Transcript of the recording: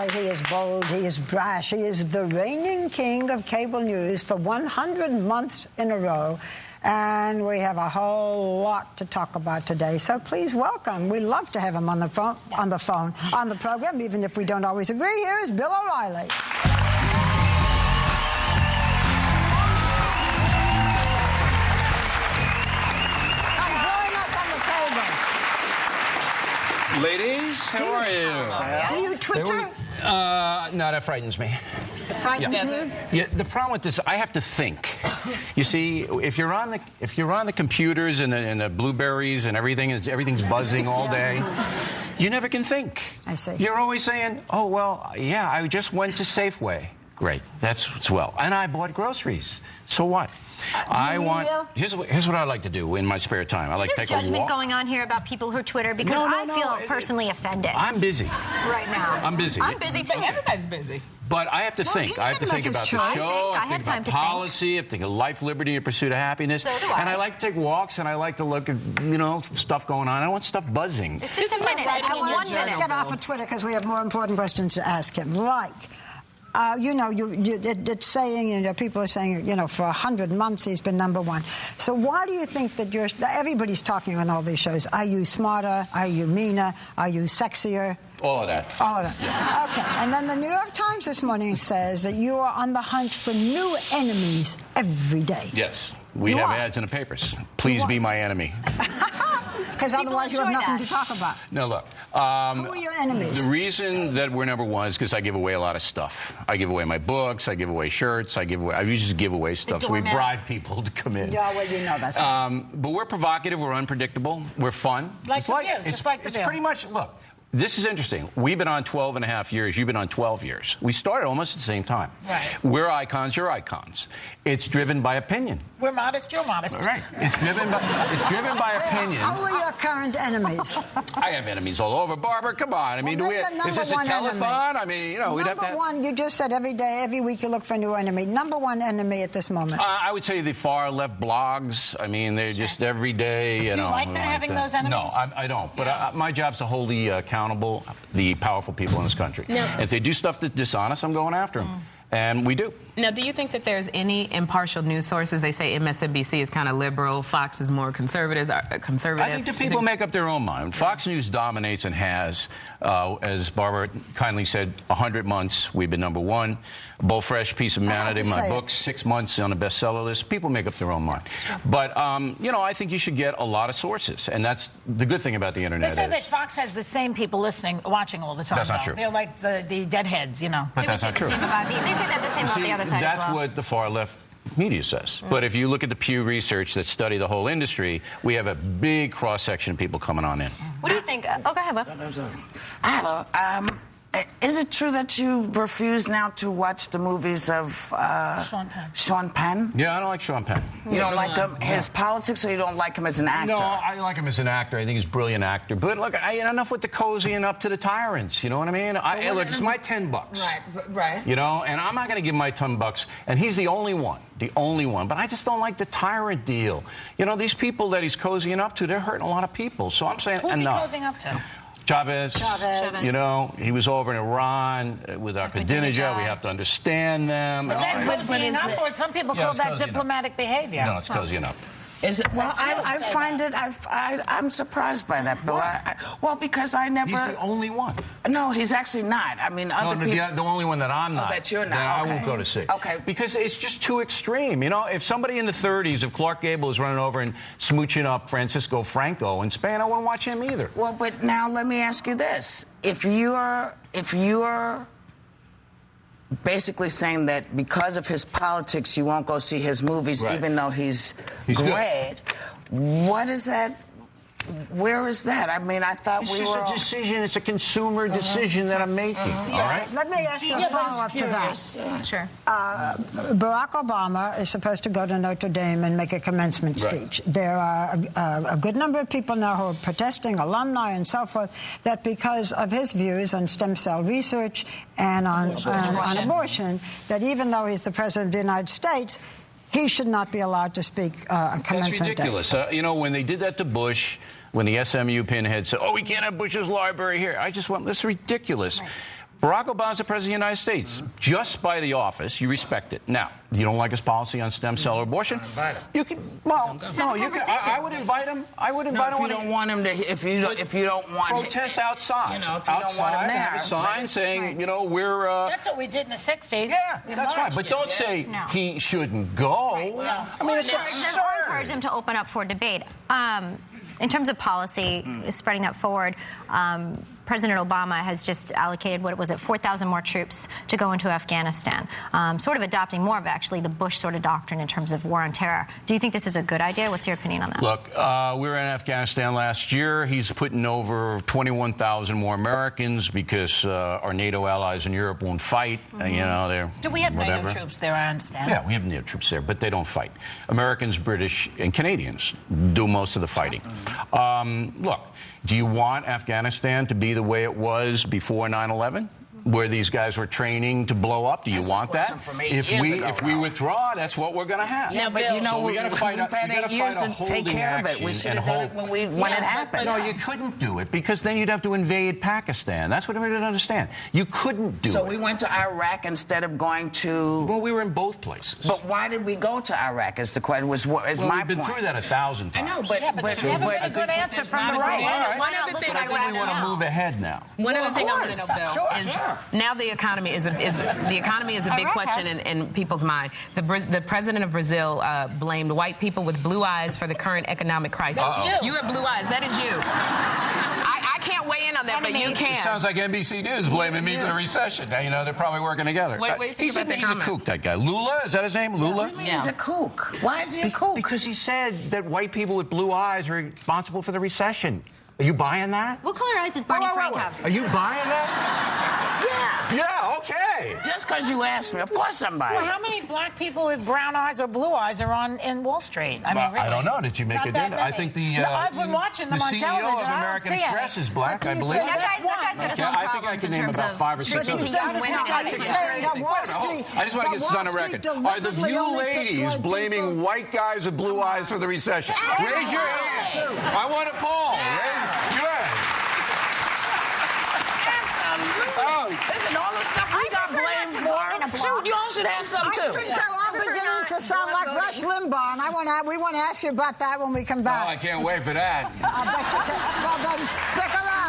O'Reilly. He is bold, he is brash, he is the reigning king of cable news for 100 months in a row. And we have a whole lot to talk about today. So please welcome. We love to have him on the program, even if we don't always agree. Here is Bill O'Reilly. Ladies, how are you? Do you Twitter? No, that frightens me. It frightens you? Yeah, the problem with this, I have to think. You see, if you're on the computers and the blueberries and everything's buzzing all day, you never can think. I see. You're always saying, "Oh well, yeah, I just went to Safeway." Great, that's swell. And I bought groceries. So what? Here's what I like to do in my spare time. I like to take a walk. Is there judgment going on here about people who Twitter? Because I feel personally offended. I'm busy. Right now. I'm busy. I'm busy too. Everybody's busy. But I have to think. I have to think about the show. I have to think about policy. I have to think of life, liberty, and pursuit of happiness. So do I. And I like to take walks, and I like to look at, stuff going on. I don't want stuff buzzing. It's just a minute. Let's get off of Twitter because we have more important questions to ask him. Like, it's saying, people are saying, for 100 months he's been #1. So why do you think that everybody's talking on all these shows? Are you smarter? Are you meaner? Are you sexier? All of that. All of that. Okay. And then the New York Times this morning says that you are on the hunt for new enemies every day. Yes. We have ads in the papers. Please be my enemy. Because otherwise you have nothing to talk about. No, look. Who are your enemies? The reason that we're #1 is because I give away a lot of stuff. I give away my books. I give away shirts. I just give away stuff. So we bribe people to come in. Yeah, well, that's but we're provocative. We're unpredictable. We're fun. It's pretty much, look. This is interesting. We've been on 12 and a half years. You've been on 12 years. We started almost at the same time. Right. We're icons. You're icons. It's driven by opinion. We're modest. You're modest. Right. It's driven by opinion. Who are your current enemies? I have enemies all over. Barbara, come on. I mean, is this a telethon? I mean, we'd have to have... #1, you just said every day, every week you look for a new enemy. #1 enemy at this moment. I would say the far left blogs. I mean, they're just every day, Do you like having those enemies? No, I don't. But my job's to hold accountable the powerful people in this country. No. If they do stuff that's dishonest, I'm going after them. And we do. Now, do you think that there's any impartial news sources? They say MSNBC is kind of liberal, Fox is more conservative. I think the people make up their own mind. Fox News dominates and has, as Barbara kindly said, 100 months. We've been #1. Bull Fresh, Piece of Humanity, my book, 6 months on the bestseller list. People make up their own mind. But, I think you should get a lot of sources. And that's the good thing about the Internet. They say that Fox has the same people watching all the time. That's not true. They're like the deadheads, But that's not true. They say that the same about the other side That's as well. what the far left media says. But if you look at the Pew Research that study the whole industry, we have a big cross-section of people coming on in. What do you think? Go ahead, Bob. Hello. Is it true that you refuse now to watch the movies of Sean Penn? Yeah, I don't like Sean Penn. You don't like him, his politics, or you don't like him as an actor? No, I like him as an actor. I think he's a brilliant actor. But look, enough with the cozying up to the tyrants. You know what I mean? Look, it's my $10. Right. And I'm not going to give my $10. And he's the only one. But I just don't like the tyrant deal. These people that he's cozying up to, they're hurting a lot of people. So I'm saying Who's enough. Who's he cozying up to? Chavez. He was over in Iran with Ahmadinejad. We have to understand them. Is that cozying up, or some people call that diplomatic behavior? No, it's cozying up. Is it? Well, I find it. I'm surprised by that, Bill. Because I never. He's the only one. No, he's actually not. I mean, other people. The only one that I'm not. Oh, that you're not. That okay. I won't go to see. Okay. Because it's just too extreme. If somebody in the 30s, if Clark Gable is running over and smooching up Francisco Franco in Spain, I wouldn't watch him either. Well, but now let me ask you this: if you're basically saying that because of his politics you won't go see his movies, even though he's great. What is that? Where is that? I mean, I thought it's just a decision. It's a consumer decision that I'm making. All right. Let me ask you a follow-up to that. Sure. Barack Obama is supposed to go to Notre Dame and make a commencement speech. There are a good number of people now who are protesting, alumni and so forth, that because of his views on stem cell research and on abortion, that even though he's the president of the United States, he should not be allowed to speak on commencement day. That's ridiculous. When they did that to Bush, when the SMU pinhead said, "Oh, we can't have Bush's library here," I just went, "That's ridiculous." Right. Barack Obama's the president of the United States. Just by the office, you respect it. Now, you don't like his policy on stem cell or abortion? You can. Well, no, you can. I would invite him. I would invite him. If you don't want him to, if you don't want protest outside. You know, if you don't want him there, have a sign saying, you know, we're. That's what we did in the '60s. Yeah, that's right. But don't say he shouldn't go. Right. I mean, it's absurd. I encourage him to open up for debate. In terms of policy, spreading that forward, President Obama has just allocated, 4,000 more troops to go into Afghanistan, sort of adopting more of actually the Bush sort of doctrine in terms of war on terror. Do you think this is a good idea? What's your opinion on that? Look, we were in Afghanistan last year. He's putting over 21,000 more Americans because our NATO allies in Europe won't fight. You know, Do we have NATO troops there, I understand? Yeah, we have NATO troops there, but they don't fight. Americans, British, and Canadians do most of the fighting. Look, do you want Afghanistan to be the way it was before 9/11? Where these guys were training to blow up? Do you want that? If we withdraw, that's what we're going to have. Yeah, but you know, so we got to fight. We got to fight a holding take care of it. We should have done it when it happened. No, you couldn't do it because then you'd have to invade Pakistan. That's what everybody didn't understand. You couldn't do it. So we went to Iraq instead of going to. Well, we were in both places. But why did we go to Iraq? Is the question? Is my point. We've been through that 1,000 times. I know, but there's never been a good answer from the right. One other thing I think we want to move ahead now. One other thing I want to know, Bill, is now the economy is a big question in people's mind. The president of Brazil blamed white people with blue eyes for the current economic crisis. You have blue eyes. That is you. I can't weigh in on that, but you can. It sounds like NBC News blaming me for the recession. Now, you know, they're probably working together. He's a kook, that guy. Lula, is that his name? Lula? What do you mean he's a kook? Why is he a kook? Because he said that white people with blue eyes are responsible for the recession. Are you buying that? What color eyes does Barney Frank have? Are you buying that? Yeah, okay. Just because you asked me, of course I'm buying. Well, how many black people with brown eyes or blue eyes are in Wall Street? I mean, really? I don't know. Did you make it in? I think I've been watching them on CEO television. of American Express is black, I believe. That guy's got his own I think I can name about 5 or 6 others. I just want to get this on the record. Are the View ladies blaming white guys with blue eyes for the recession? Raise your hand. I want a poll. Raise your hand. Listen, all the stuff we got blamed for. Shoot, you all should have some too. I think they're all beginning to sound like Rush Limbaugh, and we want to ask you about that when we come back. Oh, I can't wait for that. I bet you can. Well, then stick around.